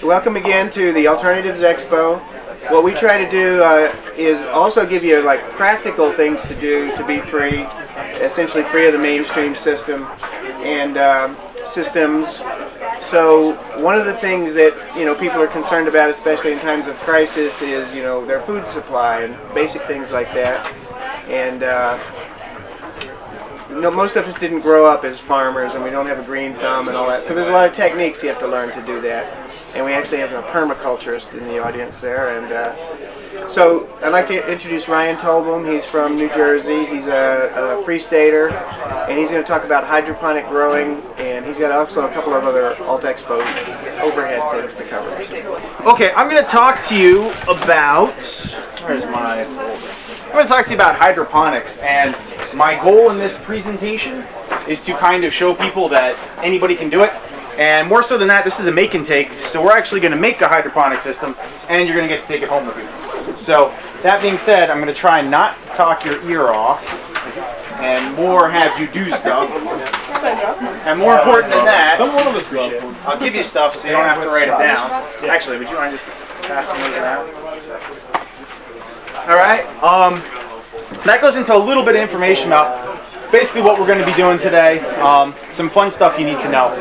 Welcome again to the Alternatives Expo. What we try to do is also give you like practical things to do to be free, essentially free of the mainstream system and systems. So one of the things that people are concerned about, especially in times of crisis, is their food supply and basic things like that. And most of us didn't grow up as farmers, and we don't have a green thumb and all that. So there's a lot of techniques you have to learn to do that. And we actually have a permaculturist in the audience there. And so I'd like to introduce Ryan Tolboom. He's from New Jersey. He's a free stater, and he's going to talk about hydroponic growing. And he's got also a couple of other AltExpo overhead things to cover. Okay, I'm going to talk to you about. Where's my folder? I'm going to talk to you about hydroponics, and my goal in this presentation is to kind of show people that anybody can do it, and more so than that, this is a make and take, so we're actually going to make a hydroponic system, and you're going to get to take it home with you. So, that being said, I'm going to try not to talk your ear off, and more have you do stuff, and more important than that, I'll give you stuff so you don't have to write it down. Actually, would you mind just passing those around? Alright, that goes into a little bit of information about basically what we're going to be doing today. Some fun stuff you need to know.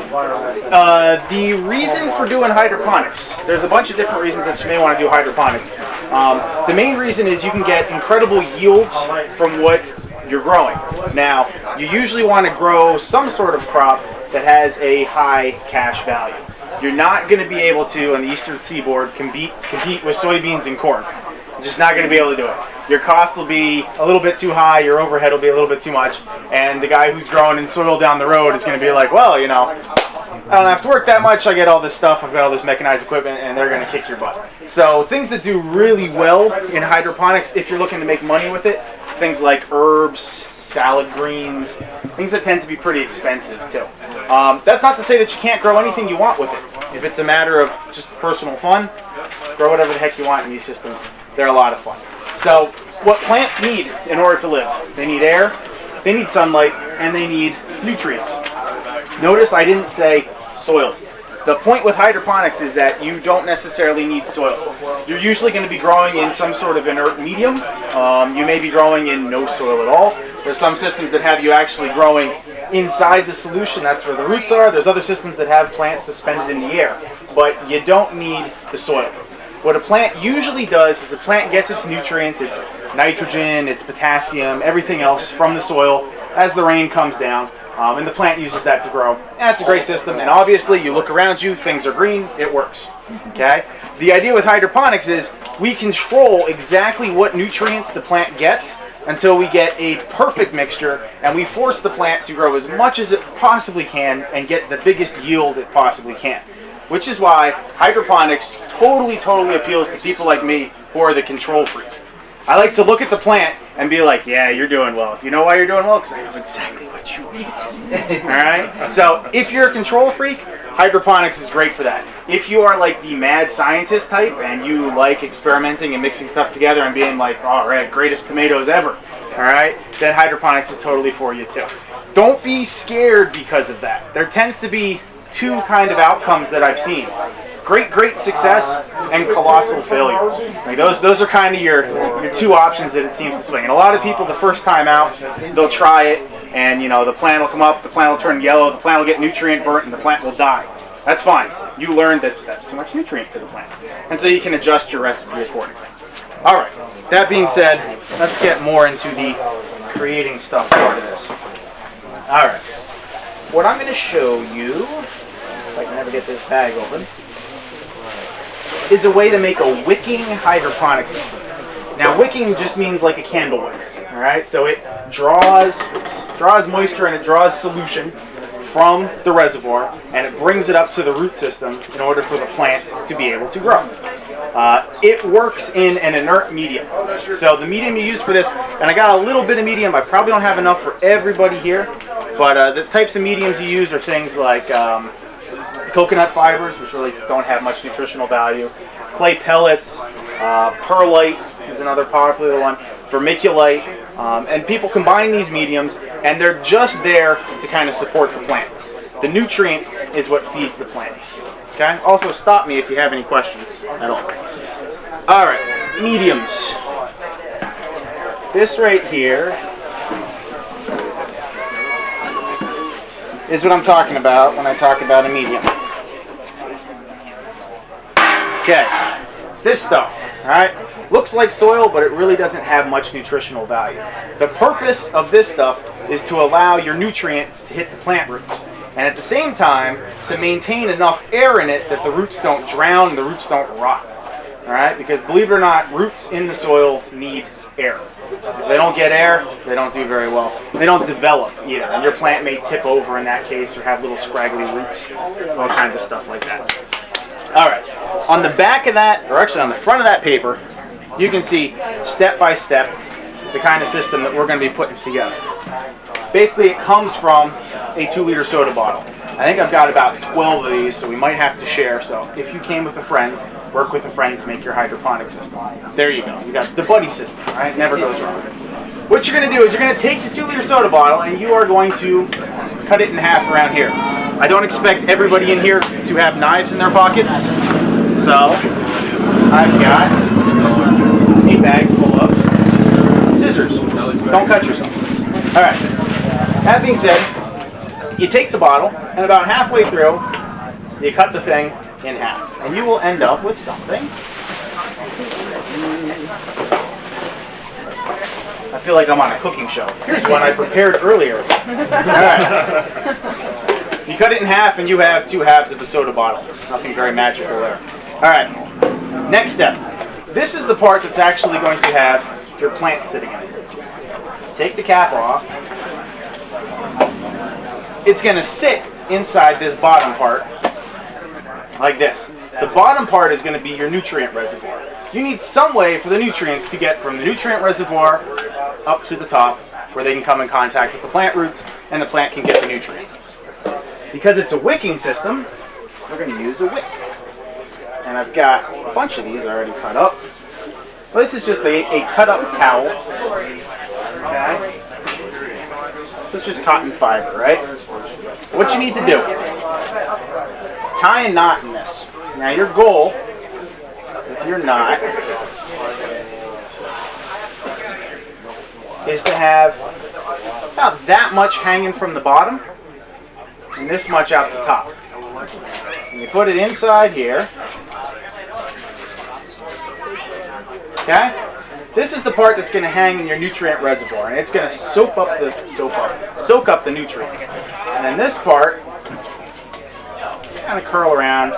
The reason for doing hydroponics, there's a bunch of different reasons that you may want to do hydroponics. The main reason is you can get incredible yields from what you're growing. Now, you usually want to grow some sort of crop that has a high cash value. You're not going to be able to, on the Eastern Seaboard, compete with soybeans and corn. Just not going to be able to do it. Your cost will be a little bit too high, your overhead will be a little bit too much, and the guy who's growing in soil down the road is going to be like, well, I don't have to work that much, I get all this stuff, I've got all this mechanized equipment, and they're going to kick your butt. So things that do really well in hydroponics, if you're looking to make money with it, things like herbs, salad greens, things that tend to be pretty expensive too. That's not to say that you can't grow anything you want with it. If it's a matter of just personal fun, grow whatever the heck you want in these systems. They're a lot of fun. So what plants need in order to live? They need air, they need sunlight, and they need nutrients. Notice I didn't say soil. The point with hydroponics is that you don't necessarily need soil. You're usually going to be growing in some sort of inert medium. You may be growing in no soil at all. There's some systems that have you actually growing inside the solution. That's where the roots are. There's other systems that have plants suspended in the air. But you don't need the soil. What a plant usually does is a plant gets its nutrients, its nitrogen, its potassium, everything else from the soil as the rain comes down, and the plant uses that to grow. And that's a great system, and obviously you look around you, things are green, it works. Okay? The idea with hydroponics is we control exactly what nutrients the plant gets until we get a perfect mixture, and we force the plant to grow as much as it possibly can and get the biggest yield it possibly can. Which is why hydroponics totally appeals to people like me who are the control freak. I like to look at the plant and be like, yeah, you're doing well. You know why you're doing well? Because I know exactly what you need. Alright? So if you're a control freak, hydroponics is great for that. If you are like the mad scientist type and you like experimenting and mixing stuff together and being like, alright, greatest tomatoes ever, alright, then hydroponics is totally for you too. Don't be scared because of that. There tends to be two kind of outcomes that I've seen. Great success and colossal failure. Like those are kind of your two options that it seems to swing. And a lot of people the first time out, they'll try it and the plant will come up, the plant will turn yellow, the plant will get nutrient burnt, and the plant will die. That's fine. You learned that that's too much nutrient for the plant. And so you can adjust your recipe accordingly. Alright, that being said, let's get more into the creating stuff part of this. Alright. What I'm going to show you, if I can ever get this bag open, is a way to make a wicking hydroponic system. Now, wicking just means like a candle wick. All right, so it draws moisture and it draws solution from the reservoir, and it brings it up to the root system in order for the plant to be able to grow. It works in an inert medium. So the medium you use for this, and I got a little bit of medium, I probably don't have enough for everybody here, but the types of mediums you use are things like coconut fibers, which really don't have much nutritional value, clay pellets, perlite is another popular one, vermiculite, and people combine these mediums, and they're just there to kind of support the plant. The nutrient is what feeds the plant. Okay? Also, stop me if you have any questions at all. All right, mediums. This right here is what I'm talking about when I talk about a medium. Okay, this stuff, all right, looks like soil, but it really doesn't have much nutritional value. The purpose of this stuff is to allow your nutrient to hit the plant roots, and at the same time, to maintain enough air in it that the roots don't drown and the roots don't rot. All right, because believe it or not, roots in the soil need air. If they don't get air, they don't do very well. They don't develop either, and your plant may tip over in that case or have little scraggly roots, all kinds of stuff like that. All right, on the back of that, or actually on the front of that paper, you can see step by step the kind of system that we're going to be putting together. Basically, it comes from a 2-liter soda bottle. I think I've got about 12 of these, so we might have to share. So if you came with a friend, work with a friend to make your hydroponic system. There you go. You got the buddy system, right? Never goes wrong. What you're going to do is you're going to take your 2-liter soda bottle and you are going to cut it in half around here. I don't expect everybody in here to have knives in their pockets, so I've got a bag full of scissors. Don't cut yourself. All right. That being said, you take the bottle and about halfway through, you cut the thing in half, and you will end up with something. I feel like I'm on a cooking show. Here's one I prepared earlier. All right. You cut it in half, and you have 2 halves of a soda bottle. Nothing very magical there. All right. Next step. This is the part that's actually going to have your plant sitting in it. Take the cap off. It's going to sit inside this bottom part like this. The bottom part is going to be your nutrient reservoir. You need some way for the nutrients to get from the nutrient reservoir up to the top where they can come in contact with the plant roots and the plant can get the nutrient. Because it's a wicking system, we're going to use a wick. And I've got a bunch of these already cut up. So this is just a cut up towel. Okay. So it's just cotton fiber, right? What you need to do, tie a knot in this. Now your goal with your knot is to have about that much hanging from the bottom and this much out the top. And you put it inside here. Okay? This is the part that's going to hang in your nutrient reservoir, and it's going to soak up the nutrient. And then this part, kind of curl around.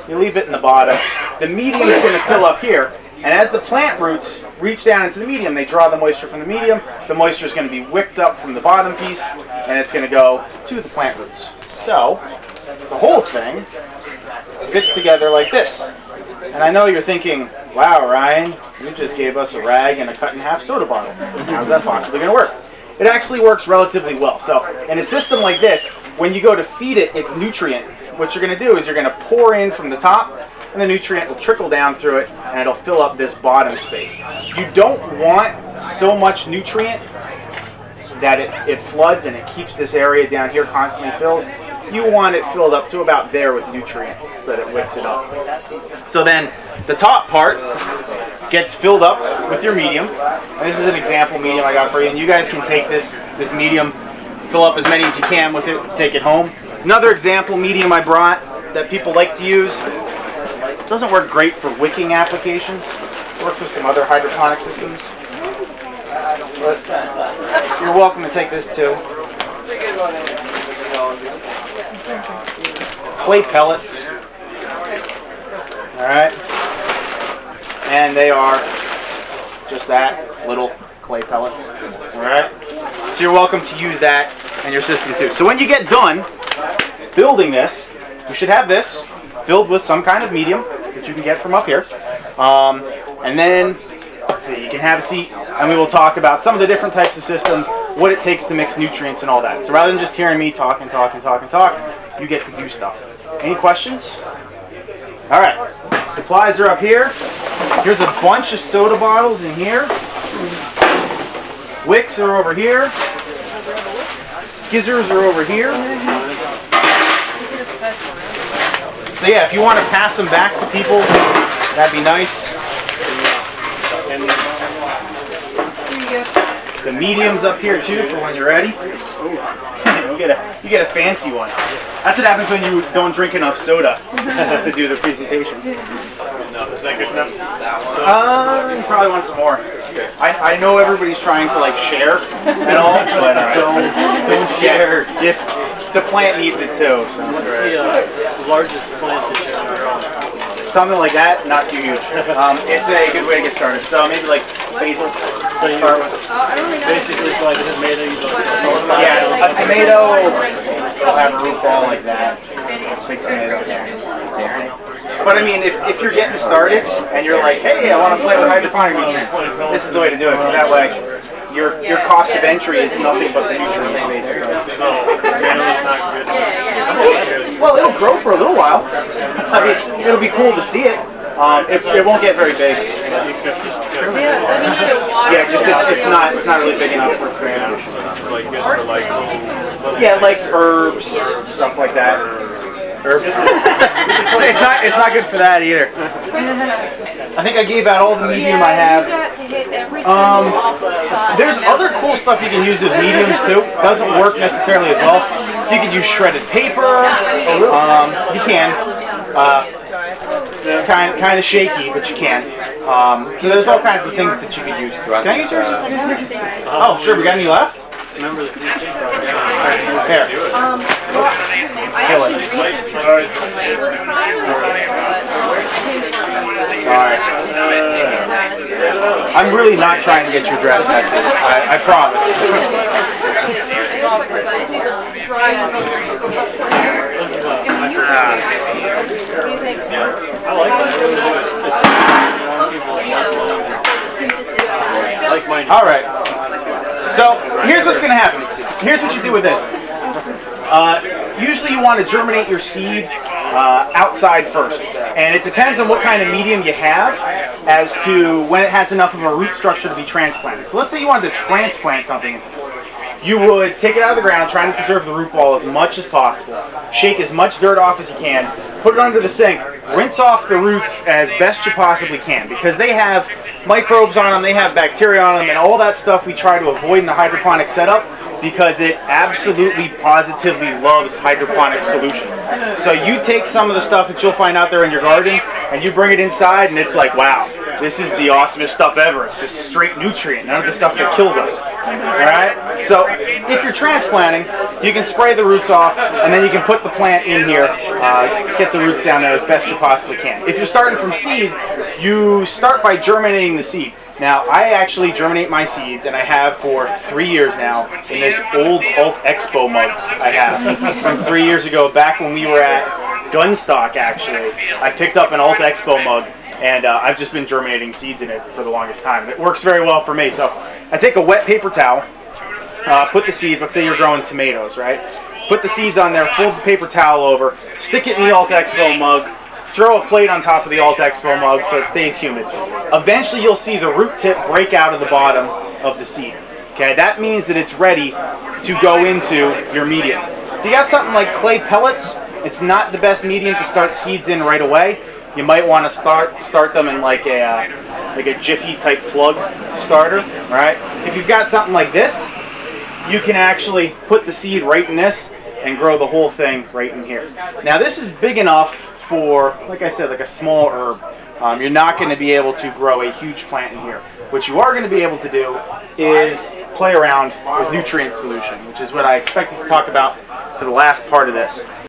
You leave it in the bottom. The medium is going to fill up here, and as the plant roots reach down into the medium, they draw the moisture from the medium. The moisture is going to be wicked up from the bottom piece, and it's going to go to the plant roots. So the whole thing fits together like this. And I know you're thinking, wow, Ryan, you just gave us a rag and a cut-in-half soda bottle. How's that possibly going to work? It actually works relatively well. So in a system like this, when you go to feed it its nutrient, what you're going to do is you're going to pour in from the top, and the nutrient will trickle down through it, and it'll fill up this bottom space. You don't want so much nutrient that it floods and it keeps this area down here constantly filled. You want it filled up to about there with nutrient so that it wicks it up. So then the top part gets filled up with your medium. And this is an example medium I got for you. And you guys can take this medium, fill up as many as you can with it, take it home. Another example medium I brought that people like to use. It doesn't work great for wicking applications. It works with some other hydroponic systems. But you're welcome to take this too. Clay pellets. Alright. And they are just that, little clay pellets. Alright. So you're welcome to use that in your system too. So when you get done building this, you should have this filled with some kind of medium that you can get from up here. And then, let's see, you can have a seat and we will talk about some of the different types of systems, what it takes to mix nutrients and all that. So rather than just hearing me talk, you get to do stuff. Any questions? All right, supplies are up here. Here's a bunch of soda bottles in here. Wicks are over here. Skizzers are over here. So yeah, if you want to pass them back to people, that'd be nice. The medium's up here too for when you're ready. You get a fancy one. That's what happens when you don't drink enough soda to do the presentation. No, is that good enough? You probably want some more. I know everybody's trying to like share and all, but don't share. If the plant needs it too. So. The largest plant that you have. Something like that, not too huge. It's a good way to get started. So maybe like basil. So you start with basically like a tomato. Yeah, a tomato will have a root ball like that. Big tomatoes. But I mean, if you're getting started and you're like, hey, I want to play with hydroponic nutrients, this is the way to do it. Because that way, your cost of entry is nothing but the nutrients, basically. So tomato is not good. Well, it'll grow for a little while. I mean, it'll be cool to see it. It won't get very big. Yeah, just it's not really big enough for tomato. Like good for like Yeah, like herbs, stuff like that. Herbs. it's not good for that either. I think I gave out all the medium I have. There's other cool stuff you can use as mediums too. Doesn't work necessarily as well. You could use shredded paper. You can. It's kind of shaky, but you can. So there's all kinds of things that you could use. Can I use yours? Oh, sure. We got any left? Remember the Here. Kill it. Sorry. I'm really not trying to get your dress messy. I promise. All right. So here's what's going to happen. Here's what you do with this. Usually you want to germinate your seed outside first. And it depends on what kind of medium you have as to when it has enough of a root structure to be transplanted. So let's say you wanted to transplant something into this. You would take it out of the ground, trying to preserve the root ball as much as possible. Shake as much dirt off as you can. Put it under the sink. Rinse off the roots as best you possibly can because they have microbes on them, they have bacteria on them, and all that stuff we try to avoid in the hydroponic setup because it absolutely positively loves hydroponic solution. So you take some of the stuff that you'll find out there in your garden and you bring it inside and it's like, wow, this is the awesomest stuff ever. It's just straight nutrient, none of the stuff that kills us. Alright? So if you're transplanting, you can spray the roots off and then you can put the plant in here, get the roots down there as best you possibly can. If you're starting from seed, you start by germinating the seed. Now, I actually germinate my seeds, and I have for 3 years now, in this old AltExpo mug I have from 3 years ago, back when we were at Gunstock, actually. I picked up an AltExpo mug, and I've just been germinating seeds in it for the longest time. It works very well for me. So I take a wet paper towel, put the seeds, let's say you're growing tomatoes, right? Put the seeds on there, fold the paper towel over, stick it in the AltExpo mug, throw a plate on top of the AltExpo mug so it stays humid. Eventually you'll see the root tip break out of the bottom of the seed. Okay, that means that it's ready to go into your medium. If you got something like clay pellets, it's not the best medium to start seeds in right away. You might want to start them in like a Jiffy type plug starter, right? If you've got something like this, you can actually put the seed right in this and grow the whole thing right in here. Now this is big enough for, like I said, like a small herb. You're not going to be able to grow a huge plant in here. What you are going to be able to do is play around with nutrient solution, which is what I expected to talk about for the last part of this.